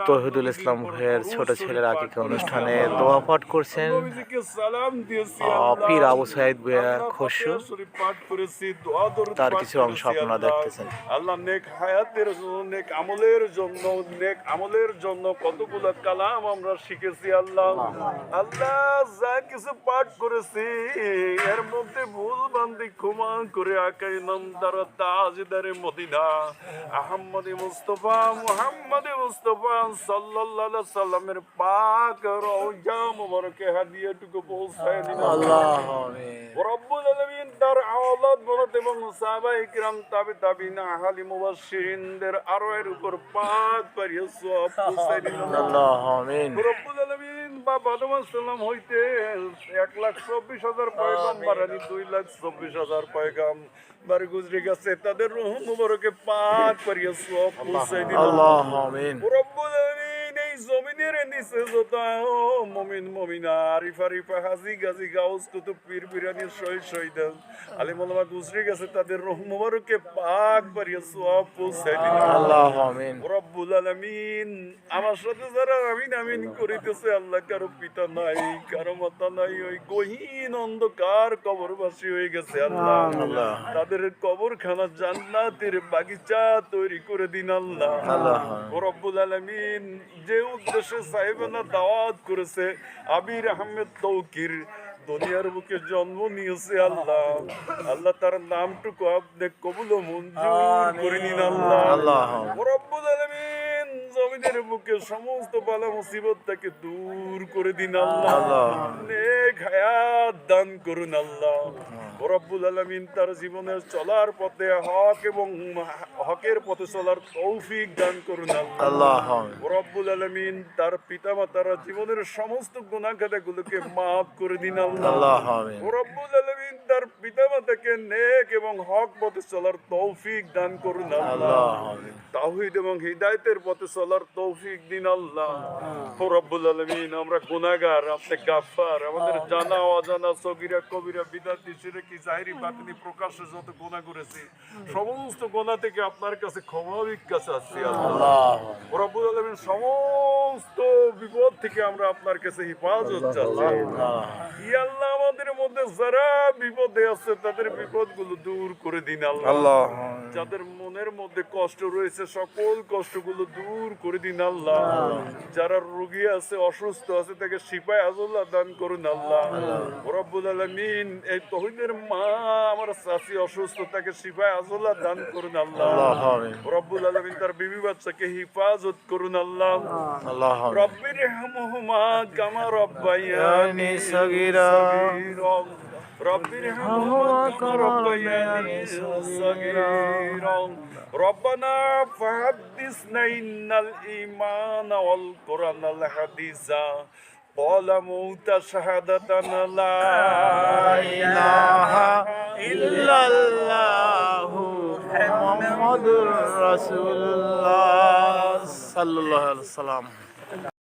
তৌহিদুল ইসলাম ভাইয়ের ছোট ছেলের আকিকা অনুষ্ঠানে দোয়া পাঠ করছেন পীর আবু সাইদ ভাইয়া খসরু। তার কিছু অংশ আপনারা দেখতেছেন। আল্লাহ নেক হায়াতের জন্য, নেক আমলের জন্য কতগুলো কালাম আমরা শিখেছি। আল্লাহ যা কিছু পাঠ করেছি এর মধ্যে ভুল বান্দি ক্ষমা করে আকাই নামদার তাজদারে মদিনা আহমদ মুস্তফা মুহাম্মদ মুস্তফা সাল্লাল্লাহু আলাইহি সাল্লামের পাক রওজা মুবারকে হাদিয়াটুকু পৌঁছায় দিন। আল্লাহু আমিন। রব্বুল আলামিন তার আওলাদ বনত এবং সাহাবায়ে কিরাম তাবিঈন আহলে মুবাশশিরিনদের আরওয়াহের উপর পাক পরিয়ে সওয়াব পৌঁছায় দিন। আল্লাহু আমিন। রব্বুল আলামিন বাবা আদম আলাইহিস সালাম হইতে 1,24,000 পয়গম্বর আর 2,24,000 পয়গম্বর গুজরে গেছে, তাদের রূহ মুবারকে পাক করিয়া সওয়াব পৌঁছায় দিন। আল্লাহু আমিন। রব্বুল আলামিন এই জমিনের নিচে যত মুমিন মুমিনা আরিফা হাজি গাজী গাউস কুতুব পীর পিরানি শহীদ আলিম ওলামা গুজরে গেছে, তাদের রূহ মুবারকে পাক করিয়া সওয়াব পৌঁছায় দিন। আল্লাহু আমিন। রব্বুল আলামিন আমার সাথে যারা আমিন আমিন করিতেছে, আল্লাহ কারো পিতা নাই, কারো মাতা নাই, ওই গহীন অন্ধকার কবরবাসী হয়ে গেছে। আল্লাহ তাদের কবরখানা জান্নাতের বাগিচা তৈরি করে দিন। আল্লাহ রব্বুল আলামিন যে উদ্দেশ্যে সাহেবানা দাওয়াত করেছে, আবির আহমেদ তৌকির দুনিয়ার বুকে জন্ম নিয়েছে, আল্লাহ তার নামটুকু আপনি কবুল ও মঞ্জুর করে নিন। আল্লাহ রব্বুল আলামিন জমিনের বুকে সমস্ত বালা মুসিবত থেকে দূর করে দিন। আল্লাহ নেক হায়াত দান করুন। আল্লাহ রব্বুল আলামিন তার জীবনের চলার পথে হকের পথে চলার তৌফিক দান করুন। আল্লাহ রব্বুল আলামিন তার পিতামাতার জীবনের সমস্ত গুনাহ খাতাগুলোকে মাফ করে দিন। আল্লাহ রব্বুল আলামিন তার পিতামাতাকে নেক এবং হক পথে চলার তৌফিক দান করুন। আল্লাহ তাওহীদ এবং হিদায়াতের পথে চলার তৌফিক দিন। আল্লাহ রব্বুল আলামিন আমরা গুনাহগার, আপনি গাফফার, আমাদের জানা অজানা সগীরা কবিরা বিদআতি শিরকি জাহিরি বাতিনি প্রকাশ্যে যত গুনাহ করেছি সমস্ত গুনাহ থেকে আপনার কাছে ক্ষমা ভিক্ষা চাচ্ছি। আল্লাহ রব্বুল আলামিন সমস্ত বিপদ থেকে আমরা আপনার কাছে হেফাজত চাচ্ছি। ইয়া আল্লাহ আমাদের মধ্যে যারা বিপদে আছে তাদের বিপদগুলো দূর করে দিন। আল্লাহ যাদের মনের মধ্যে কষ্ট রয়েছে সকল কষ্টগুলো দূর করে দিন। আল্লাহ যারা রোগী আছে, অসুস্থ আছে, তাকে শিফায়ে আজল্লাহ দান করুন। আল্লাহ রব্বুল আলামিন এই তৌহিদের মা আমার চাচি অসুস্থ, তাকে শিফায়ে আজল্লাহ দান করুন। আল্লাহ রব্বুল আলামিন তার বিবি বাচ্চাকে হেফাজত করুন। আল্লাহ রব্বিরহামহুমা কামা রব্বায়ানি সগীরা রব্বিরহামহুমা কামা রব্বায়ানি সগীরা রব্বানা ফাহাদ্দিসনা ইন্নাল ঈমানা ওয়াল কুরআনাল হাদিসা قال موت شهادة لا إله إلا الله محمد رسول الله صلى الله عليه وسلم।